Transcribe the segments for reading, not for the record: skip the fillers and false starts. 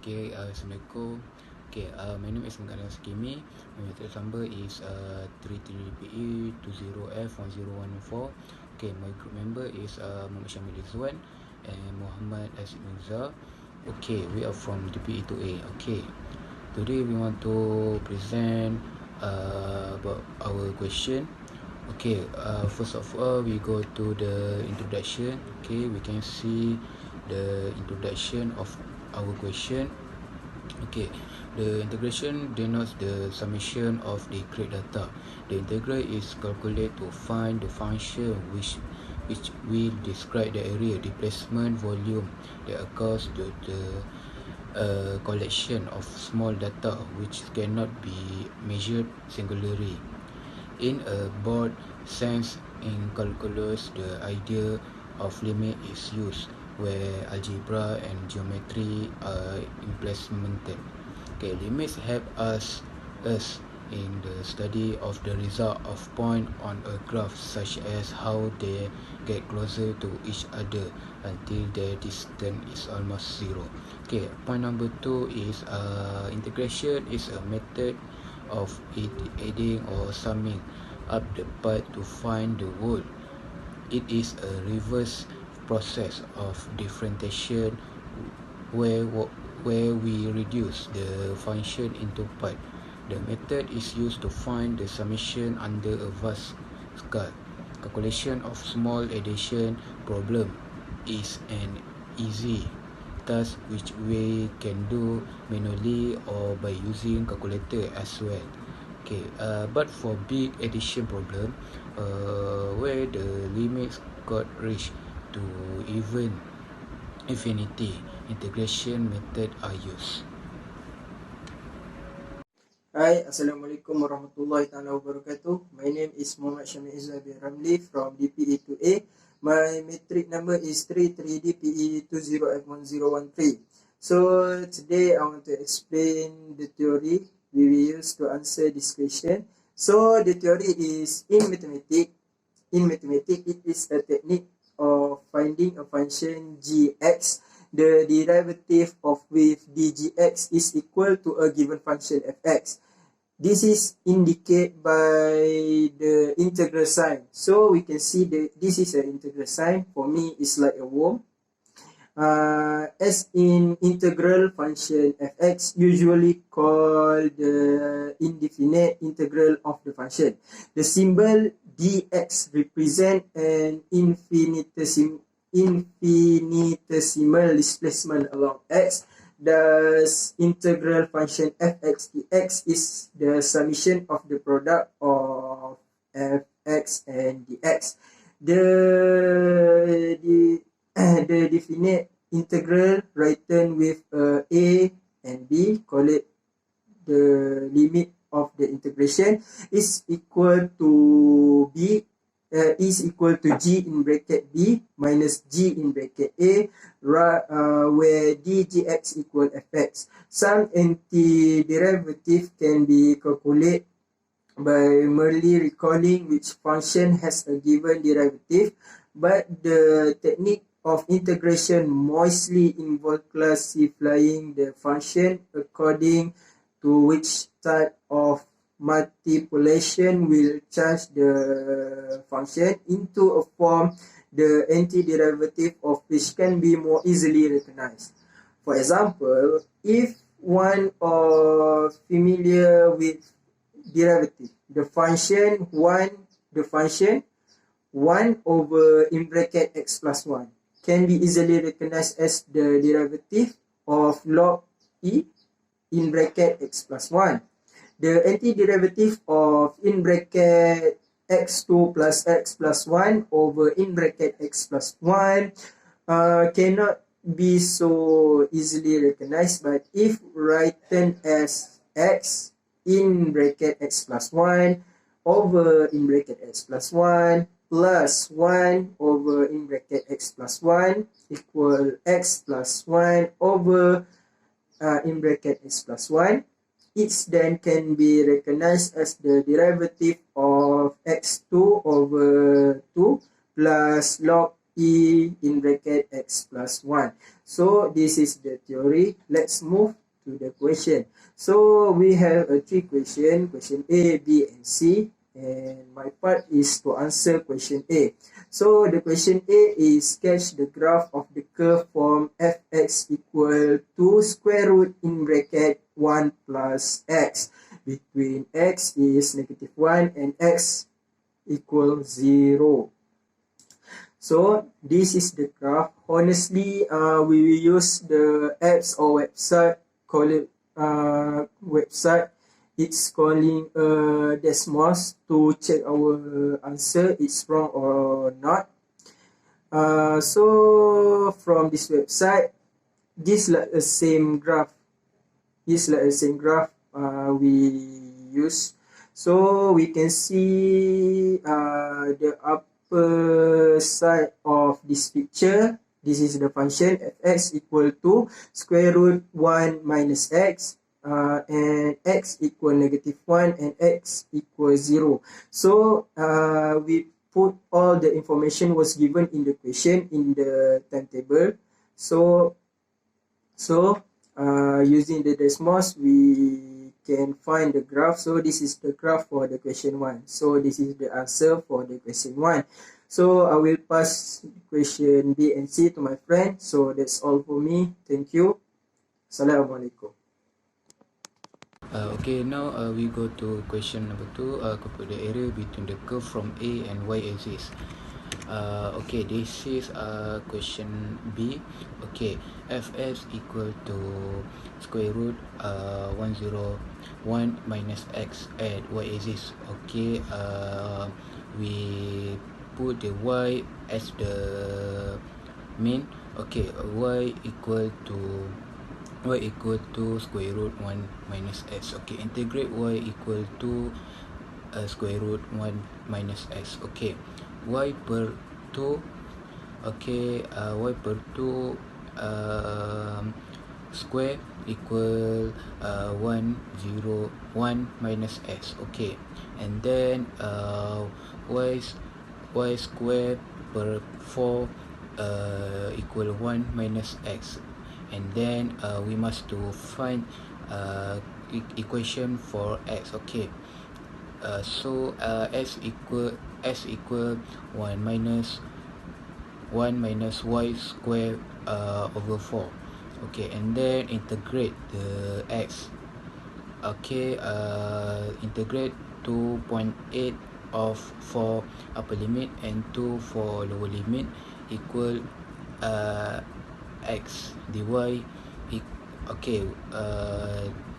Assalamualaikum. My name is Mengkalan Skimi. My method number is 33PE20F1014. My group member is Muhammad Syamil Izwan and Muhammad Aziz Mirza. We are from DPE2A. Today we want to present about our question. First of all, we go to the introduction. We can see the introduction of our question. The integration denotes the summation of the correct data. The integral is calculated to find the function which will describe the area, displacement, volume that occurs to the collection of small data which cannot be measured singularly. In a broad sense, in calculus, the idea of limit is used where algebra and geometry are implemented. Limits help us in the study of the result of point on a graph, such as how they get closer to each other until their distance is almost zero. Point number 2 is integration is a method of adding or summing up the part to find the whole. It is a reverse process of differentiation where we reduce the function into part. The method is used to find the summation under a vast scale. Calculation of small addition problem is an easy task which we can do manually or by using calculator as well. But for big addition problem, where the limits got reached to even infinity, integration method are used. Hi, Assalamualaikum warahmatullahi taala wabarakatuh. My name is Muhammad Syamil Izwan bin Ramli from DPE2A. My metric number is 33DPE20F1013. So today I want to explain the theory we will use to answer this question. So the theory is in mathematics. In mathematics, it is a technique of finding a function gx. The derivative of with dgx is equal to a given function fx. This is indicated by the integral sign. So we can see that this is an integral sign. For me, it's like a worm. As in integral function fx, usually called the indefinite integral of the function. The symbol dx represent an infinitesimal displacement along x. Thus, integral function fx dx is the summation of the product of fx and dx. The definite integral written with a and b, call it the limit of the integration, is equal to b. Is equal to g in bracket b minus g in bracket a, where dgx equal fx. Some antiderivative can be calculated by merely recalling which function has a given derivative, but the technique of integration mostly involves classifying the function according to which type of multiplication will change the function into a form the antiderivative of which can be more easily recognized. For example, if one is familiar with derivative, the function 1 over in bracket x plus 1 can be easily recognized as the derivative of log e in bracket x plus 1. The antiderivative of in bracket x2 plus x plus 1 over in bracket x plus 1 cannot be so easily recognized, but if written as x in bracket x plus 1 over in bracket x plus 1 plus 1 over in bracket x plus 1 equal x plus 1 over in bracket x plus 1, it then can be recognized as the derivative of x2 over 2 plus log e in bracket x plus 1. So this is the theory. Let's move to the question. So we have a three question A, B, and C. And my part is to answer question A. So the question A is sketch the graph of the curve from fx equal to square root in bracket 1 plus x between x is -1 and x equal 0. So this is the graph. Honestly, we will use the apps or website, call it website. It's calling Desmos to check our answer, it's wrong or not. So from this website, this like a same graph. This like a same graph we use. So we can see the upper side of this picture. This is the function fx equal to square root 1 minus x. And x equal -1 and x equal 0. So we put all the information was given in the question in the timetable. So using the Desmos, we can find the graph. So this is the graph for the question 1. So this is the answer for the question 1. So I will pass question B and C to my friend. So that's all for me. Thank you. Assalamualaikum. Okay, now we go to question number 2. Compute the area between the curve from A and Y axis. Okay, this is question B. Okay, fx equal to square root 101 minus x at y axis. Okay, we put the y as the main. Okay, y equal to square root 1 minus x. Okay, integrate y equal to square root 1 minus x. Okay, y per 2. Okay, y per 2 square equal 101 minus x. Okay, and then y square per 4 equal 1 minus x. And then we must to find equation for x. Okay, so s equal 1 minus y square over 4. Okay, and then integrate the x. Okay, integrate 2.8 of for upper limit and 2 for lower limit equal x dy. Okay,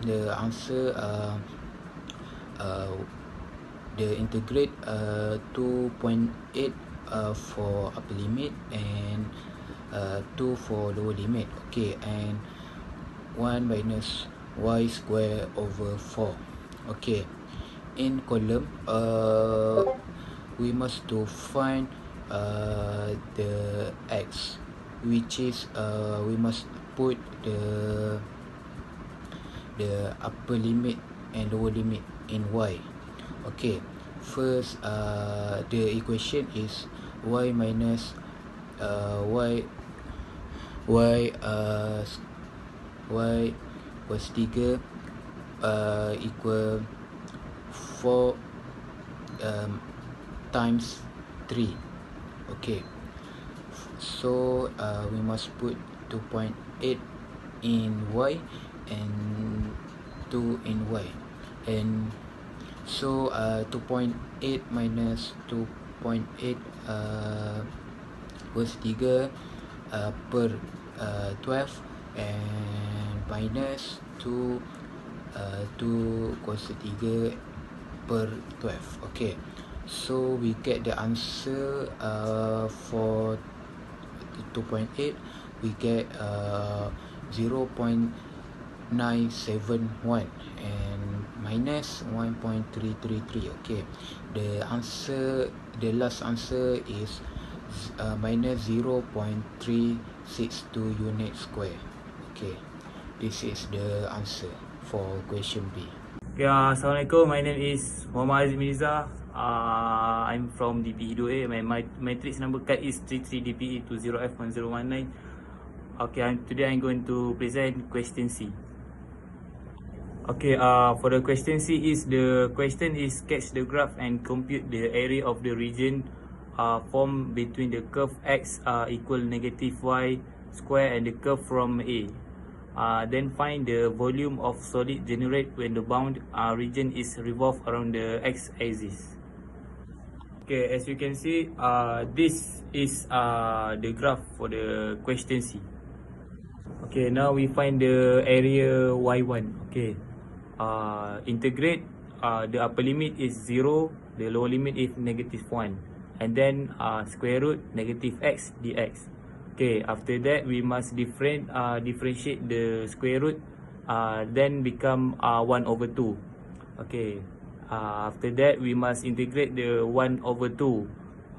the answer the integrate 2.8 for upper limit and 2 for lower limit. Okay, and 1 minus y square over 4. Okay, in column we must to find the x, which is we must put the upper limit and lower limit in y. Okay, first the equation is y minus y cos 3 equal 4 times 3. Okay, so we must put 2.8 in y and 2 in y, and so 2.8 minus 2.8 cos 3 per 12 and minus 2 cos 3 per 12. Okay, so we get the answer for 2.8. we get 0.971 and minus 1.333. Okay, the last answer is minus 0.362 unit square. Okay, this is the answer for question B. Okay, Assalamualaikum. My name is Muhammad Aziz Mirza. I'm from DPE 2A. My matrix number card is 33DPE20F1019. Okay, today I'm going to present question C. Okay, for the question C is the question is sketch the graph and compute the area of the region formed between the curve x equal negative y square and the curve from A. Then find the volume of solid generated when the bound region is revolved around the x-axis. Okay, as you can see, this is the graph for the question C. Okay, now we find the area y1. Okay, integrate, the upper limit is 0, the lower limit is negative 1, and then square root negative x dx. Okay, after that we must differentiate the square root, then become 1 over 2. Okay, after that we must integrate the 1 over 2.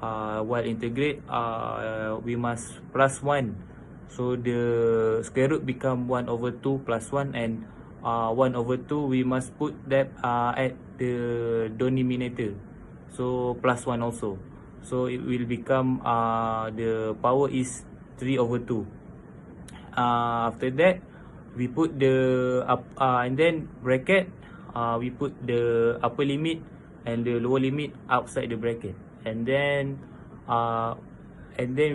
While integrate, we must plus 1, so the square root become 1 over 2 plus 1, and 1 over 2 we must put that at the denominator, so plus 1 also, so it will become the power is 3 over 2. After that we put the and then bracket, we put the upper limit and the lower limit outside the bracket, and then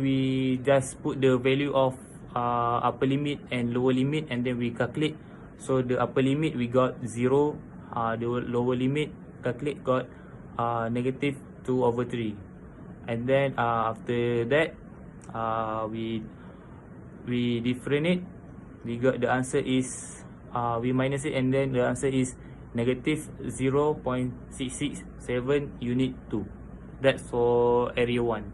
we just put the value of upper limit and lower limit, and then we calculate. So the upper limit we got 0, the lower limit calculate got negative 2 over 3, and then after that we differentiate, we got the answer is we minus it, and then the answer is negative 0.667 unit 2. That's for area 1.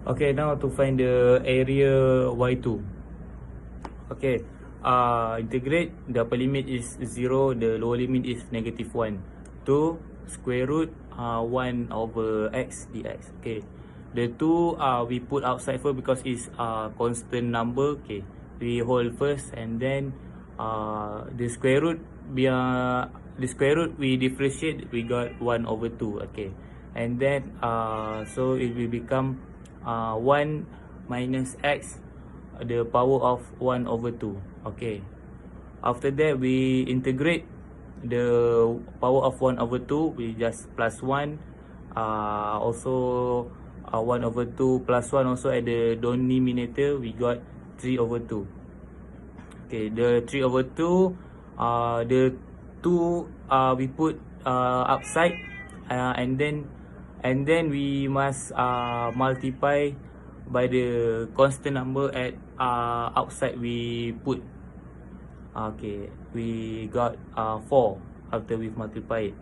Okay, now to find the area y2. Okay, integrate, the upper limit is 0, the lower limit is negative 1, to square root 1 over x dx. Okay, the 2 we put outside first because it's constant number. Okay, we hold first, and then the square root we differentiate, we got 1 over 2. Okay, and then so it will become 1 minus x, the power of 1 over 2. Okay, after that we integrate the power of 1 over 2, we just plus 1, also 1 over 2 plus 1 also at the denominator, we got 3 over 2. Okay, the 3 over 2, the 2 we put upside, and then we must multiply by the constant number at outside we put. Okay, we got 4 after we multiply it.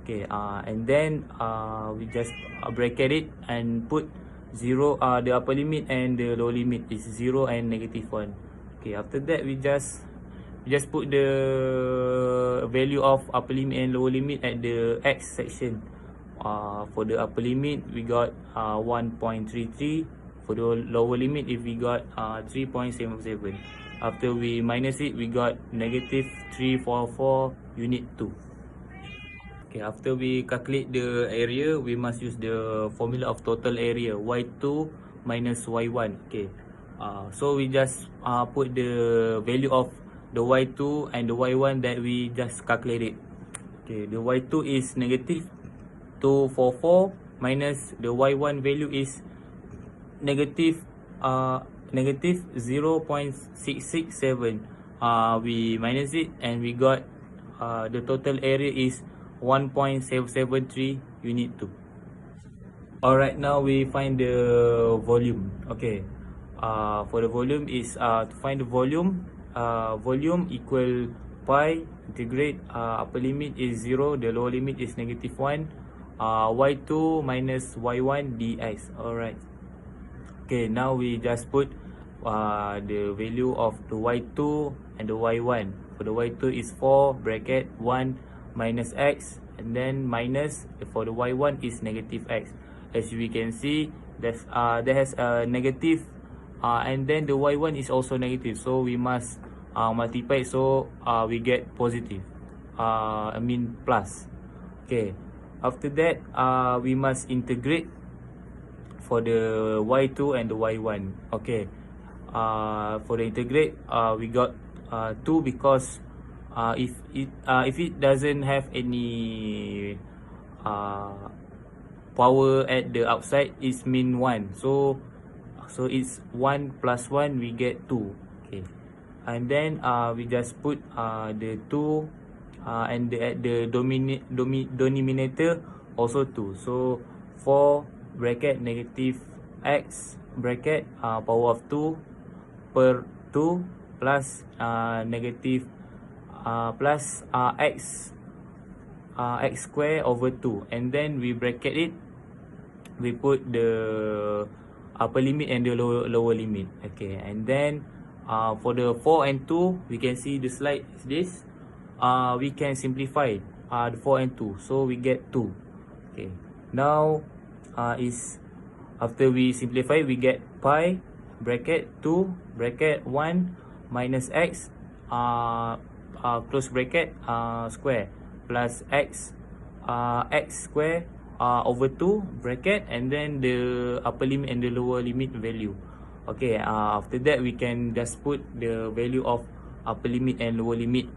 Okay, and then we just bracket it and put 0, the upper limit and the lower limit is 0 and negative 1. Okay, after that we just put the value of upper limit and lower limit at the x section. For the upper limit we got 1.33, for the lower limit if we got 3.77. After we minus it, we got negative 344 unit 2. Okay, after we calculate the area, we must use the formula of total area, y2 minus y1. Okay, so we just put the value of the y2 and the y1 that we just calculated. Okay, the y2 is negative 244 minus the y1 value is negative 0.667. We minus it, and we got the total area is 1.773 unit 2. Alright, now we find the volume. Okay, for the volume is to find the volume, volume equal pi integrate, upper limit is 0, the lower limit is negative 1, y2 minus y1 dx. Alright, okay, now we just put the value of the y2 and the y1. For the y2 is 4 bracket 1 minus x, and then minus, for the y1 is negative x. As we can see, there's there has a negative, and then the y1 is also negative, so we must multiply, so we get positive, I mean plus. Okay, after that we must integrate for the y2 and the y1. Okay, for the integrate, we got 2 because if it doesn't have any power at the outside, it's mean 1. So it's 1 plus 1, we get 2. Okay, and then we just put the 2 and at the denominator also 2. So 4 bracket negative x bracket power of 2 per 2 plus negative plus x square over 2, and then we bracket it, we put the upper limit and the lower limit. Okay, and then for the 4 and 2, we can see the slide is this. We can simplify the 4 and 2, so we get 2. Okay, now is after we simplify, we get pi bracket 2 bracket 1 minus x close bracket square plus x square over 2 bracket, and then the upper limit and the lower limit value. Okay, after that we can just put the value of upper limit and lower limit.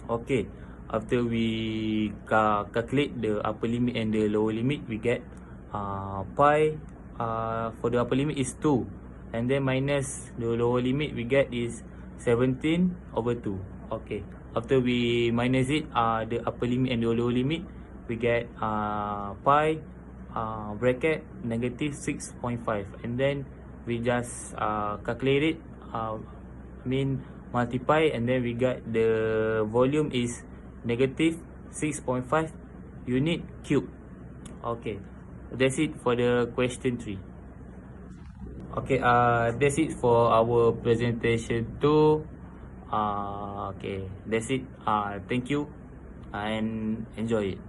Okay, after we calculate the upper limit and the lower limit, we get pi for the upper limit is 2, and then minus the lower limit we get is 17 over 2. Okay, after we minus it, the upper limit and the lower limit, we get pi bracket negative 6.5, and then we just calculate it, multiply, and then we got the volume is negative 6.5 unit cube. Okay, that's it for the question 3. Okay, that's it for our presentation 2. Okay, that's it. Thank you and enjoy it.